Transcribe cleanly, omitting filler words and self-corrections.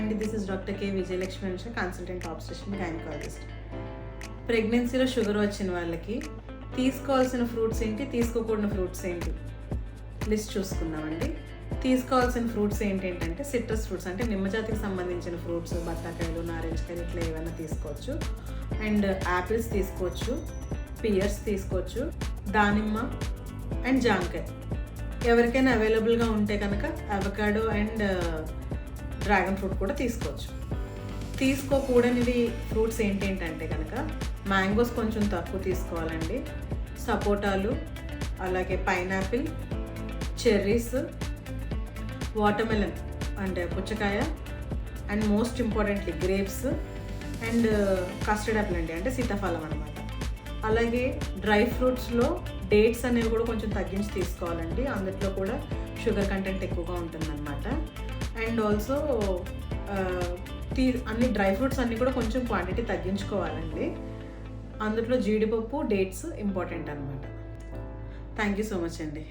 అండి, this is doctor K Vijayalakshmi Anusha, consultant obstetrician gynaecologist. ప్రెగ్నెన్సీలో sugar వచ్చిన వాళ్ళకి తీసుకోవాల్సిన ఫ్రూట్స్ ఏంటి, తీసుకోకూడని ఫ్రూట్స్ ఏంటి లిస్ట్ చూసుకుందామండి. తీసుకోవాల్సిన ఫ్రూట్స్ ఏంటంటే సిట్రస్ ఫ్రూట్స్, అంటే నిమ్మజాతికి సంబంధించిన ఫ్రూట్స్, బత్తాకాయలు, నారింజకాయలు ఇట్లా ఏమైనా తీసుకోవచ్చు. అండ్ యాపిల్స్ తీసుకోవచ్చు, పియర్స్ తీసుకోవచ్చు, దానిమ్మ అండ్ జాంకాయ. ఎవరికైనా అవైలబుల్గా ఉంటే కనుక అవకాడో అండ్ డ్రాగన్ ఫ్రూట్ కూడా తీసుకోవచ్చు. తీసుకోకూడనివి ఫ్రూట్స్ ఏంటంటే కనుక మ్యాంగోస్ కొంచెం తక్కువ తీసుకోవాలండి, సపోటాలు, అలాగే పైనాపిల్, చెర్రీస్, వాటర్మెలన్ అంటే పుచ్చకాయ, and most importantly grapes and custard Apple అండి, అంటే సీతాఫలం అనమాట. అలాగే డ్రై ఫ్రూట్స్లో డేట్స్ అనేవి కూడా కొంచెం తగ్గించి తీసుకోవాలండి, అందులో కూడా షుగర్ కంటెంట్ ఎక్కువగా ఉంటుందన్నమాట. అండ్ ఆల్సో అన్ని డ్రై ఫ్రూట్స్ అన్నీ కూడా కొంచెం క్వాంటిటీ తగ్గించుకోవాలండి, అందులో జీడిపప్పు, డేట్స్ ఇంపార్టెంట్ అనమాట. థ్యాంక్ యూ సో మచ్ అండి.